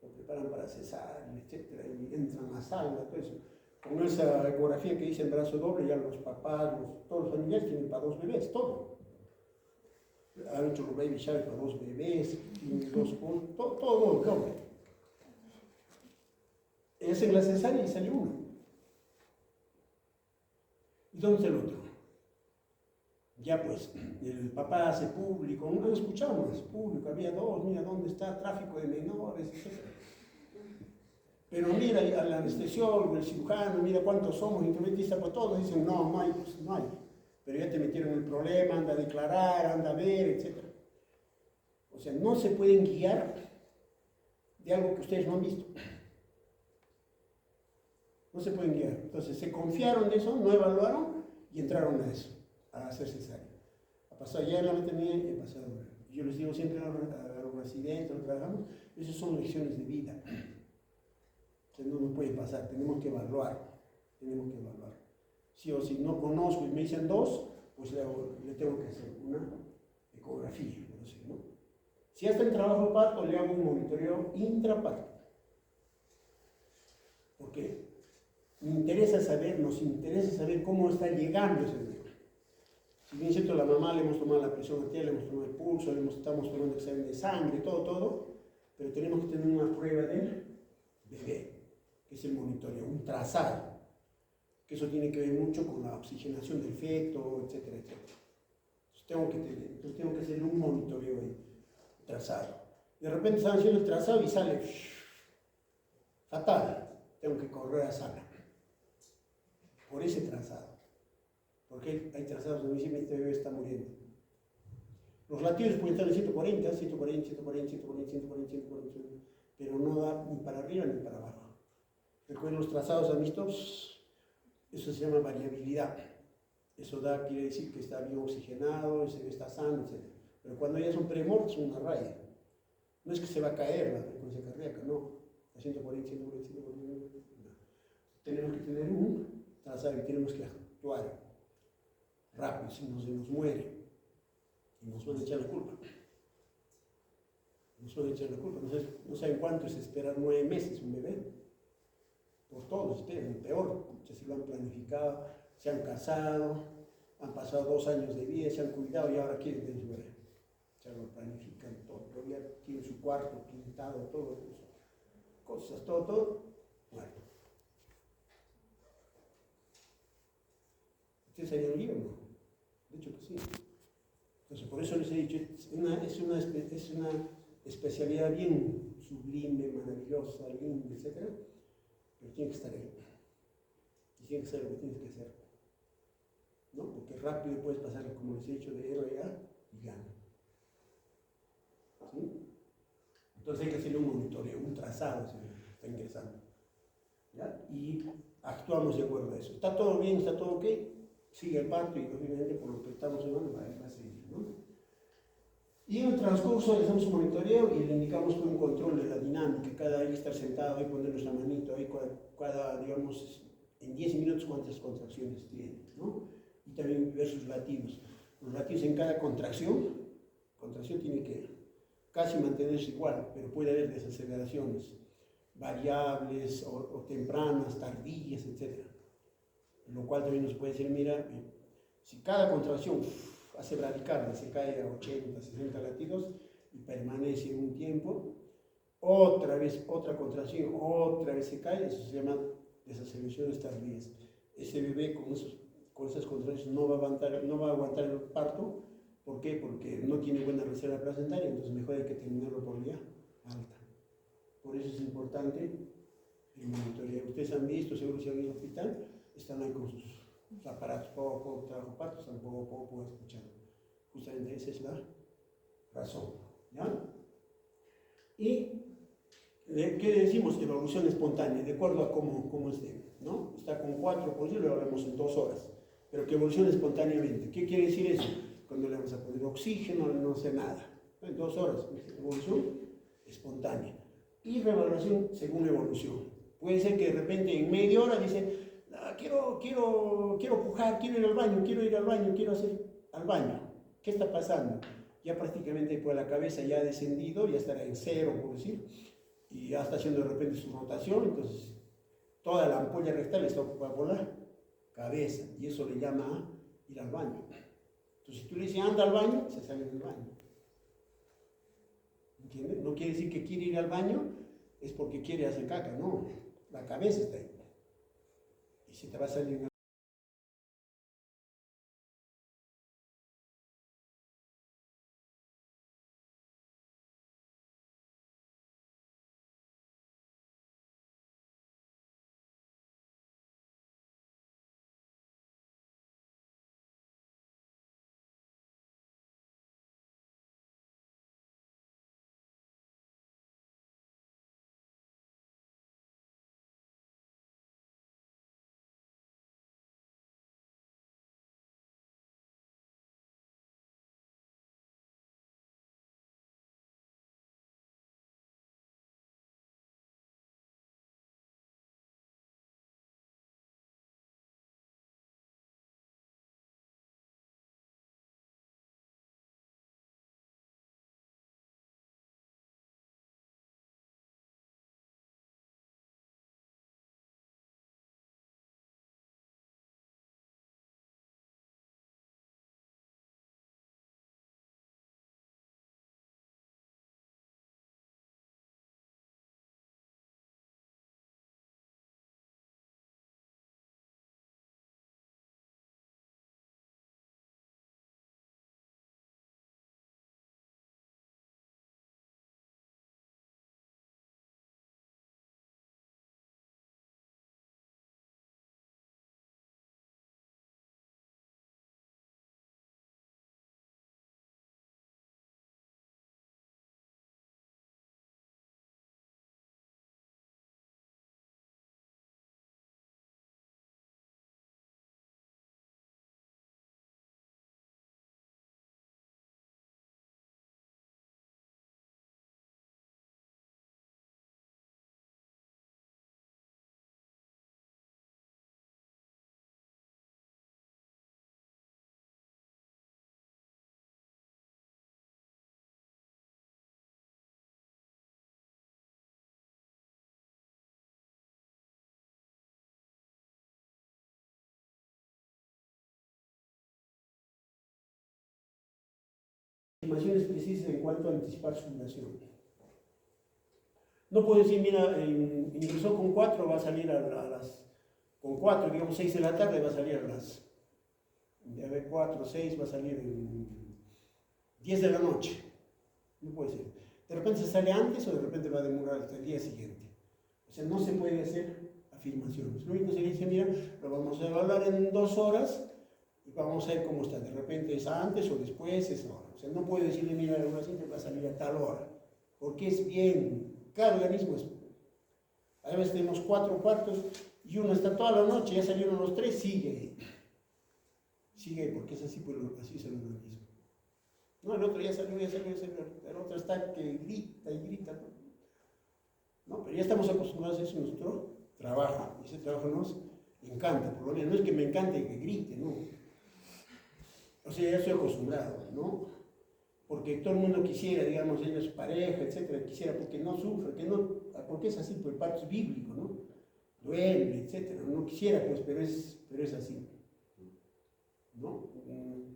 Lo preparan para cesárea, etcétera, y entran a sala, todo eso. Con esa ecografía que dice embarazo doble, ya los papás, todos los familiares tienen para 2 bebés, todo. Han hecho los baby shower para 2 bebés, todo doble. Hacen la cesárea y sale uno. ¿Y dónde está el otro? Ya pues, el papá hace público, no escuchamos, público, había 2, mira dónde está, tráfico de menores, etc. Pero mira al anestesiólogo, el cirujano, mira cuántos somos, instrumentistas, pues todos dicen, no hay, pues no hay. Pero ya te metieron el problema, anda a declarar, anda a ver, etc. O sea, no se pueden guiar de algo que ustedes no han visto. No se pueden guiar. Entonces se confiaron de eso, no evaluaron y entraron a eso, a hacer cesárea. Ha pasado ya en la maternidad y ha pasado. Yo les digo siempre a los residentes, a los que trabajamos, esas son lecciones de vida. Entonces no nos puede pasar, tenemos que evaluar. Sí o sí, no conozco y me dicen 2, pues le tengo que hacer una ecografía, ¿no? Si hasta en trabajo de parto le hago un monitoreo intraparto. ¿Por qué? Nos interesa saber cómo está llegando ese bebé. Si bien es cierto, la mamá le hemos tomado la presión arterial, le hemos tomado el pulso, estamos tomando examen de sangre, todo, pero tenemos que tener una prueba del bebé, que es el monitoreo, un trazado, que eso tiene que ver mucho con la oxigenación del feto, etcétera, etcétera. Entonces tengo que hacer un monitoreo ahí, trazado. De repente están haciendo el trazado y sale fatal, tengo que correr a sala por ese trazado, porque hay trazados donde dicen este bebé está muriendo. Los latidos pueden estar en 140, 140, 140, 140, 140, 140, pero no da ni para arriba ni para abajo. Recuerden, los trazados amistosos, eso se llama variabilidad. Eso quiere decir que está bien oxigenado, ese bebé está sano, etc. Pero cuando ya son premortes, una raya. No es que se va a caer la frecuencia cardíaca, no. A 140, 140, 140, no. Tenemos que tener un trazado y tenemos que actuar rápido, si no se nos muere. Y nos van a echar la culpa. No saben cuánto es esperar 9 meses un bebé. Por todo, esperan, peor. Si lo han planificado, se han casado, han pasado 2 años de vida, se han cuidado y ahora quieren tener su bebé. Se lo planifican todo, ya tienen su cuarto pintado, todo eso. Cosas, todo, muerto. ¿Ustedes harían lío o no? De hecho que sí. Entonces, por eso les he dicho, es una especialidad bien sublime, maravillosa, linda, etc. Pero tiene que estar ahí. Y tiene que ser lo que tienes que hacer. ¿No? Porque rápido puedes pasar, como les he dicho, de héroe a villano. ¿Sí? Entonces hay que hacerle un monitoreo, un trazado, si está ingresando. ¿Ya? Y actuamos de acuerdo a eso. ¿Está todo bien? ¿Está todo ok? Sigue el parto y obviamente por lo que estamos hablando va a seguir, ¿no? Y en el transcurso le hacemos un monitoreo y le indicamos con un control de la dinámica, cada ahí estar sentado, ahí poner nuestra manito, ahí digamos, en 10 minutos cuántas contracciones tiene, ¿no? Y también ver sus latidos. Los latidos en cada contracción tiene que casi mantenerse igual, pero puede haber desaceleraciones variables o tempranas, tardías, etc. Lo cual también nos puede decir, mira, si cada contracción hace bradicardia, se cae a 80, 60 latidos y permanece un tiempo, otra vez otra contracción, otra vez se cae, eso se llama desaceleraciones tardías. Ese bebé con esas contracciones no va a aguantar el parto. ¿Por qué? Porque no tiene buena reserva placentaria, entonces mejor hay que terminarlo por vía alta. Por eso es importante el monitoreo. Ustedes han visto, seguro si han ido al hospital, están ahí con sus aparatos, poco trabajo parto, están poco escuchando. Justamente esa es la razón. ¿Ya? ¿Y qué decimos? Evolución espontánea, de acuerdo a cómo esté, ¿no? Está con 4 por lo hablamos en 2 horas, pero que evolucione espontáneamente. ¿Qué quiere decir eso? Cuando le vamos a poner oxígeno, no sé nada. En 2 horas, evolución espontánea. Y revaloración según evolución. Puede ser que de repente en media hora dice, quiero pujar, quiero ir al baño, quiero hacer al baño. ¿Qué está pasando? Ya prácticamente por la cabeza ya ha descendido, ya estará en 0, por decir, y ya está haciendo de repente su rotación, entonces toda la ampolla rectal está ocupada por la cabeza, y eso le llama ir al baño. Entonces si tú le dices anda al baño, se sale del baño. ¿Entiendes? No quiere decir que quiere ir al baño, es porque quiere hacer caca, no, la cabeza está ahí. Y si te va a salir Informaciones precisas en cuanto a anticipar su fundación. No puedo decir, mira, ingresó con 4, va a salir a las, con 4, digamos 6 de la tarde, va a salir a las, ya ve 4, 6, va a salir en 10 de la noche. No puede ser. De repente se sale antes o de repente va a demorar hasta el día siguiente. O sea, no se puede hacer afirmaciones. Lo único que se dice, mira, lo vamos a evaluar en 2 horas y vamos a ver cómo está. De repente es antes o después, es ahora. O sea, no puedo decirle, mira, el paciente va a salir a tal hora. Porque es bien, cada organismo es. A veces tenemos 4 partos y uno está toda la noche, ya salieron los 3, sigue. Sigue, porque es así, pues así es el organismo. No, el otro ya salió. El otro está que grita y grita. No, pero ya estamos acostumbrados a eso en nuestro trabajo. Y ese trabajo nos encanta, por lo menos. No es que me encante que grite, no. O sea, ya estoy acostumbrado, ¿no? Porque todo el mundo quisiera, digamos, ella, su pareja, etcétera, quisiera porque no sufre, porque es así, pues el parto es bíblico, ¿no? Duele, etcétera. No quisiera, pues, pero es así. ¿No?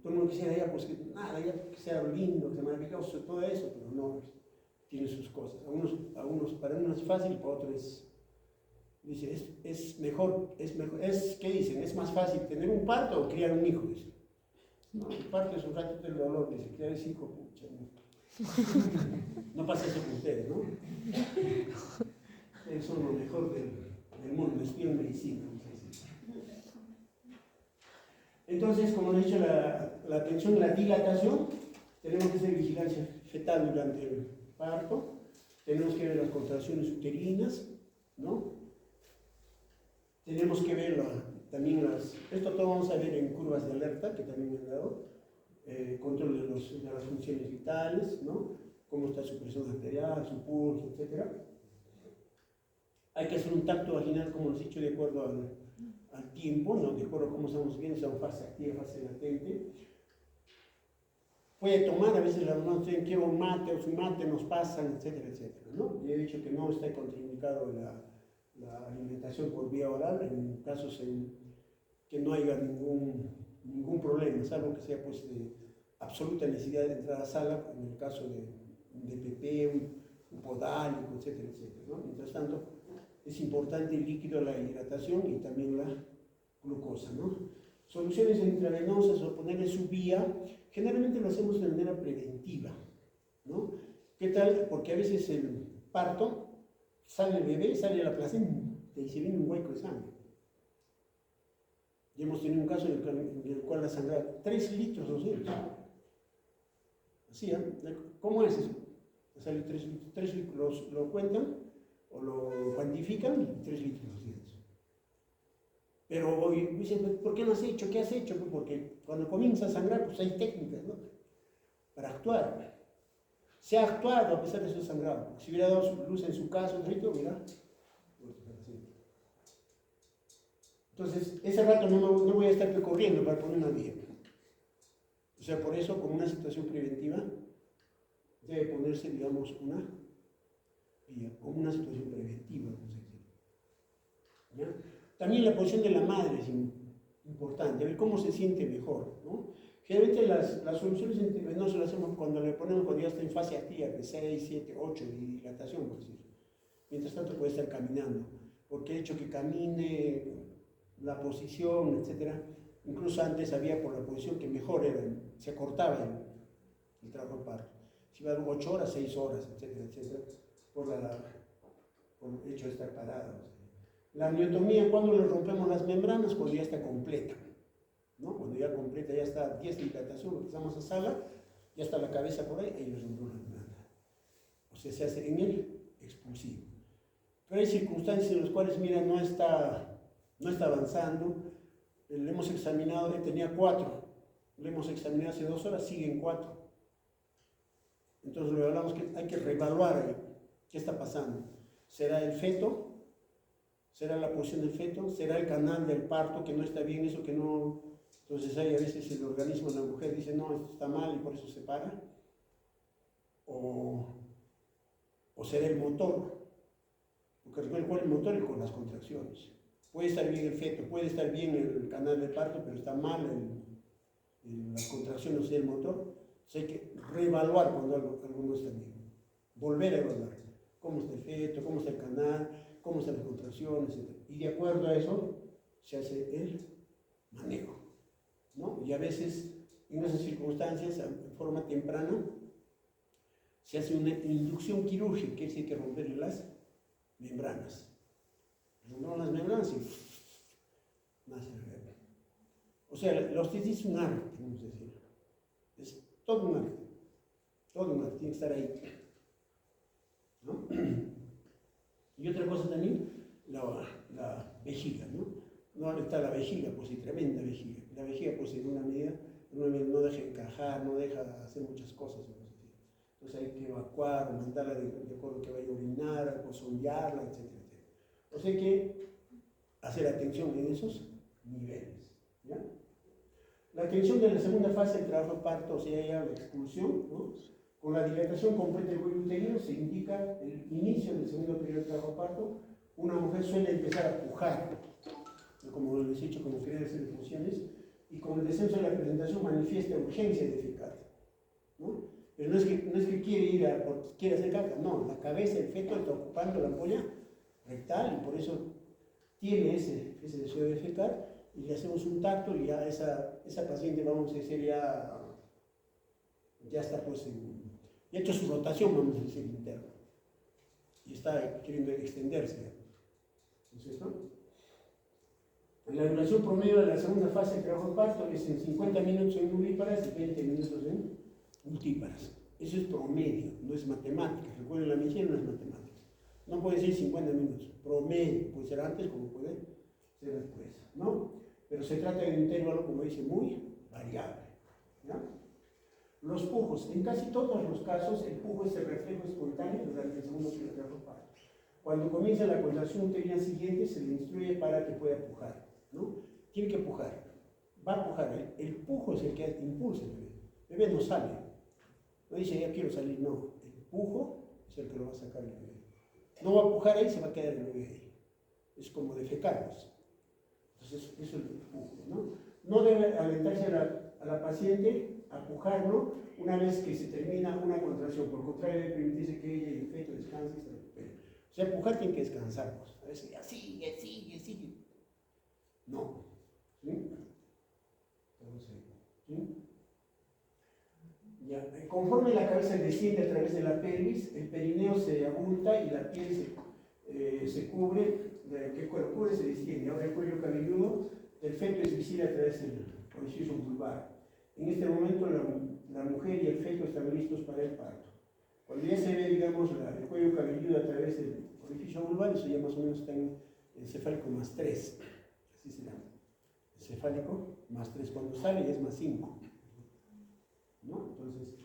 Todo el mundo quisiera ya, pues, que nada, ya que sea lindo, que sea maravilloso, todo eso, pero no, tiene sus cosas. Para unos es fácil, para otros es mejor, ¿qué dicen? Es más fácil tener un parto o criar un hijo, dice. No, el parto es un ratito del dolor, dice, criar ese hijo, pucha, no. No pasa eso con ustedes, ¿no? Ustedes son lo mejor del mundo, estudian medicina. Entonces, como les he dicho, la atención, la dilatación, tenemos que hacer vigilancia fetal durante el parto, tenemos que ver las contracciones uterinas, ¿no? Tenemos que ver también esto todo vamos a ver en curvas de alerta, que también me han dado, control de las funciones vitales, ¿no? Cómo está su presión arterial, su pulso, etc. Hay que hacer un tacto vaginal, como les he dicho, de acuerdo al tiempo, ¿no? De acuerdo a cómo estamos viendo, si es fase activa, fase latente. Puede tomar, a veces las mamás dicen, quiero un mate o su mate, nos pasan, etcétera, etcétera, ¿no? Y he dicho que no está contraindicado la alimentación por vía oral en casos que no haya ningún problema, salvo que sea pues de absoluta necesidad de entrar a sala, en el caso de PP, un podálico, etcétera, etcétera, ¿no? Mientras tanto, es importante el líquido, la hidratación y también la glucosa, ¿no? Soluciones intravenosas o ponerle su vía, generalmente lo hacemos de manera preventiva, ¿no? ¿Qué tal? Porque a veces el parto, sale el bebé, sale la placenta y se viene un hueco de sangre. Ya hemos tenido un caso en el cual la sangre 3 litros 200. Así, ¿eh? ¿Cómo es eso? Sale 3 litros, lo cuentan o lo cuantifican y 3 litros 200. Pero hoy dicen, ¿por qué no has hecho? ¿Qué has hecho? Pues porque cuando comienza a sangrar, pues hay técnicas, ¿no? Para actuar. Se ha actuado a pesar de su sangrado. Si hubiera dado su luz en su casa, un rito, mira. Entonces, ese rato no voy a estar corriendo para poner una vía. O sea, por eso, como una situación preventiva, debe ponerse, digamos, una vía, como una situación preventiva, vamos a decir. ¿Ya? También la posición de la madre es importante, a ver cómo se siente mejor, ¿no? Generalmente las soluciones intravenosas las hacemos cuando ya está en fase activa, de 6, 7, 8 de dilatación, por decir. Mientras tanto puede estar caminando, porque el hecho que camine, la posición, etcétera, incluso antes había por la posición que mejor era, se acortaba el trabajo de parto. Si iba 8 horas, 6 horas, etcétera, etcétera, por el hecho de estar parado. La amniotomía, cuando le rompemos las membranas, cuando ya está completa, ¿no? Cuando ya completa, ya está 10 de dilatación, empezamos a sala, ya está la cabeza por ahí, ellos rompemos las membranas. O sea, se hace en el expulsivo. Pero hay circunstancias en las cuales, mira, no está avanzando. Le hemos examinado, él tenía 4, le hemos examinado hace 2 horas, siguen 4. Entonces le hablamos que hay que reevaluar ahí, qué está pasando. ¿Será el feto? ¿Será la posición del feto? ¿Será el canal del parto que no está bien, eso que no? Entonces hay a veces el organismo de la mujer dice, no, esto está mal y por eso se para. O será el motor, porque recuerden cuál es el motor y con las contracciones. Puede estar bien el feto, puede estar bien el canal del parto, pero está mal las contracciones del motor. Entonces hay que reevaluar cuando algo no está bien. Volver a evaluar. Cómo está el feto, cómo está el canal, cómo están las contracciones, etc. Y de acuerdo a eso se hace el manejo, ¿no? Y a veces, en esas circunstancias, en forma temprana, se hace una inducción quirúrgica, que es hay que romper las membranas. Rompemos las membranas y nace el bebé. O sea, la obstetricia es un arte, vamos a decir. Es todo un arte. Todo un arte, tiene que estar ahí, ¿no? Y otra cosa también, la vejiga, ¿no? No está la vejiga, pues sí, tremenda vejiga. La vejiga, pues en una medida no deja encajar, no deja hacer muchas cosas, vamos a decir. Entonces hay que evacuar, mandarla de acuerdo que vaya a orinar, o sondearla, etcétera, etcétera. O sea hay que hacer atención en esos niveles, ¿ya? La atención de la segunda fase del trabajo de parto, o sea, ya la expulsión, ¿no? Con la dilatación completa del cuello uterino se indica el inicio del segundo periodo de trabajo de parto. Una mujer suele empezar a pujar, como les he dicho, como quiere hacer funciones, y con el descenso de la presentación manifiesta urgencia de defecar, ¿no? Pero no es que quiere hacer caca, no, la cabeza del feto está ocupando la ampolla rectal y por eso tiene ese deseo de defecar, y le hacemos un tacto y ya esa paciente, vamos a decir, ya está pues ya ha hecho su rotación, vamos a decir, interna, y está queriendo extenderse, ¿no es cierto? La duración promedio de la segunda fase del trabajo de parto es en 50 minutos en nulíparas y 20 minutos en multíparas. Eso es promedio, no es matemática. Recuerden, la medicina no es matemática. No puede ser 50 minutos, promedio, puede ser antes como puede ser después, ¿no? Pero se trata de un intervalo, como dice, muy variable, ¿ya? Los pujos, en casi todos los casos, el pujo es el reflejo espontáneo durante el segundo periodo de trabajo de parto. Cuando comienza la contracción uterina siguiente, se le instruye para que pueda pujar, ¿no? Tiene que pujar, va a pujar, el pujo es el que impulsa el bebé. El bebé no sale, no dice ya quiero salir, no, el pujo es el que lo va a sacar el bebé. No va a pujar ahí, se va a quedar el bebé ahí. Es como defecarnos. Entonces, eso es el pujo, ¿no? No debe alentarse a la paciente a pujarlo una vez que se termina una contracción. Por el contrario, debe permitirse que ella y el feto descanse y se recupere. O sea, pujar tiene que descansarnos. A veces ya sigue. No. ¿Sí? Entonces, ¿sí? Ya. Conforme la cabeza desciende a través de la pelvis, el perineo se abulta y la piel se cubre, que cubre se desciende. Ahora el cuello cabelludo del feto es visible a través del orificio vulvar. En este momento la mujer y el feto están listos para el parto. Cuando ya se ve, digamos, el cuello cabelludo a través del orificio vulvar, eso ya más o menos está en encefálico más 3, así se llama. Encefálico más 3, cuando sale ya es más 5. ¿No? Entonces,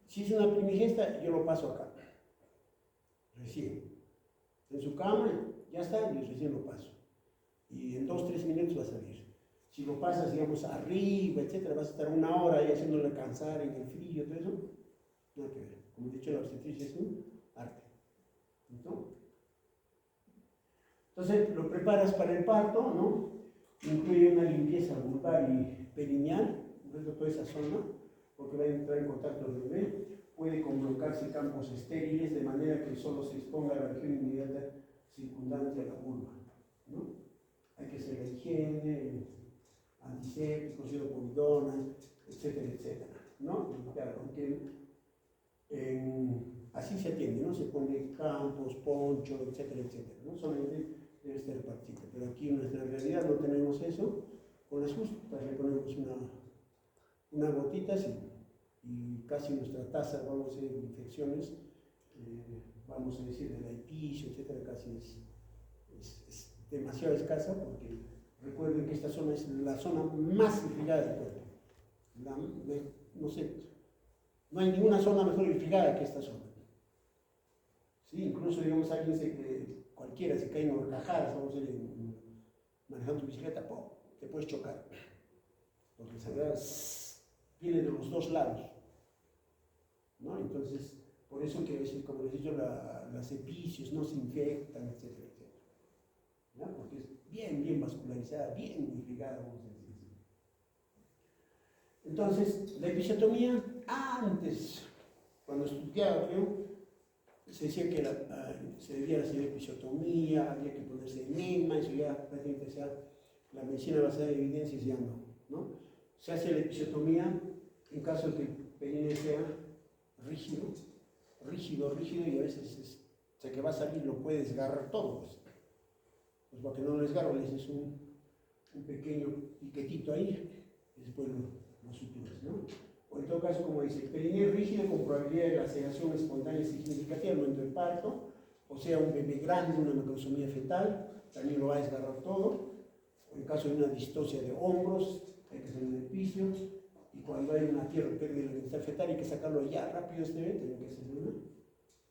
si es una primigesta, yo lo paso acá, recién. En su cama, ya está, yo recién lo paso. Y en 2-3 minutos va a salir. Si lo pasas, digamos, arriba, etcétera, vas a estar una hora ahí haciéndole cansar en el frío, todo eso, nada que ver. Como he dicho, la obstetricia es un arte. ¿No? Entonces, lo preparas para el parto, ¿no? Incluye una limpieza vulvar y perineal, toda esa zona, porque va a entrar en contacto el bebé. Puede colocarse campos estériles de manera que solo se exponga a la región inmediata circundante a la vulva, ¿no? Hay que hacer la higiene, antisépticos, hidropovidona, etcétera, etcétera, ¿no? Claro, aunque así se atiende, ¿no? Se pone campos, poncho, etcétera, etcétera, ¿no? Solamente debe estar repartido, pero aquí en nuestra realidad no tenemos eso. Con las justas le ponemos unas gotitas y casi nuestra tasa, vamos a decir, de infecciones, vamos a decir, de la epicio, etcétera, casi es demasiado escasa, porque recuerden que esta zona es la zona más irrigada del cuerpo. No sé, no hay ninguna zona mejor irrigada que esta zona. ¿Sí? Incluso, digamos, cualquiera se cae en horcajadas, vamos a decir, manejando tu bicicleta, ¡pum!, te puedes chocar, porque el sangrado viene de los dos lados, ¿no? Entonces, por eso que a veces, como les he dicho, las epicios no se infectan, etcétera, etcétera, ¿no? Porque es bien vascularizada, bien irrigada, vamos a decir. Entonces, la episiotomía, antes, cuando estudiaba, creo, se decía que se debía hacer episiotomía, había que ponerse enema, eso ya prácticamente sea la medicina basada en evidencias ya no. Se hace la episiotomía en caso de que el perine sea rígido, y a veces o que va a salir lo puede desgarrar todo. Pues para que no lo desgarro, le haces un pequeño piquetito ahí y después lo suturas, ¿no? O en todo caso, como dice, el perine rígido con probabilidad de laceración espontánea significativa al momento del parto, o sea, un bebé grande, una macrosomía fetal, también lo va a desgarrar todo. O en caso de una distocia de hombros, hay que hacer un epicio. Y cuando hay una pérdida de la densidad fetal, hay que sacarlo ya rápido este bebé, tiene que hacer un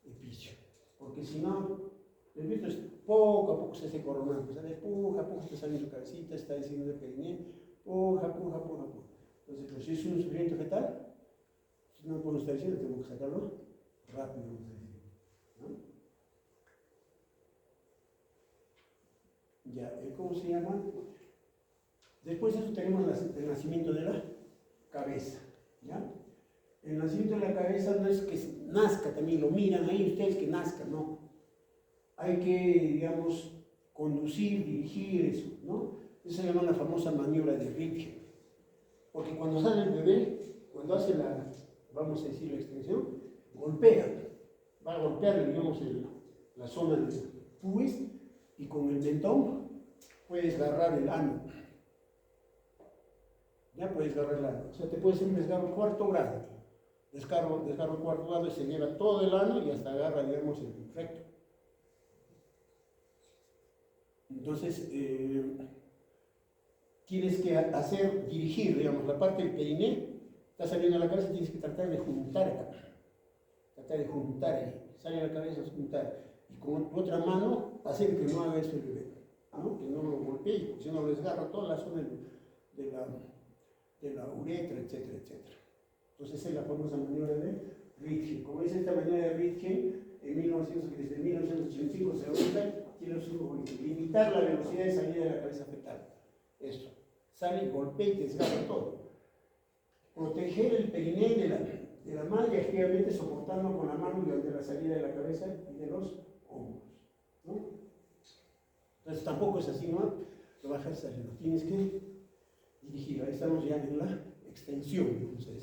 epicio. Porque si no, el bebé poco a poco se hace coronando, ¿sabes? Puja, está saliendo su cabecita, está diciendo el periné, puja. Entonces, pues si es un sufrimiento fetal, no podemos estar diciendo, tenemos que sacarlo rápido, ¿no? Ya, ¿cómo se llama? Después de eso tenemos el nacimiento de la cabeza, ¿ya? El nacimiento de la cabeza no es que nazca, también lo miran ahí ustedes que nazca, no. Hay que, digamos, conducir, dirigir eso, ¿no? Esa se llama la famosa maniobra de Ritchie. Porque cuando sale el bebé, cuando hace vamos a decir la extensión, golpea, va a golpear, digamos, la zona del pubis y con el mentón puedes agarrar el ano. Ya puedes agarrar el ano. O sea, te puede hacer un desgarro cuarto grado. Desgarro cuarto grado y se lleva todo el ano y hasta agarra, digamos, el recto. Entonces, tienes que dirigir, digamos, la parte del periné, está saliendo a la cabeza, tienes que tratar de juntar acá. Tratar de juntar ahí. Sale a la cabeza, juntar. Y con tu otra mano, hacer que no haga eso el bebé, ¿no? Que no lo golpee, porque si no lo desgarra toda la zona de la uretra, etcétera. Entonces, esa es la famosa maniobra de Ritchie. Como dice esta maniobra de Ritchie, desde 1985 se usa, tiene su objetivo, limitar la velocidad de salida de la cabeza fetal. Esto. Sale, golpea y desgarra todo. Proteger el periné de la madre, activamente soportando con la mano durante la salida de la cabeza y de los hombros, ¿no? Entonces tampoco es así, ¿no? Lo bajas saliendo. Tienes que dirigir. Ahí estamos ya en la extensión, vamos a decir.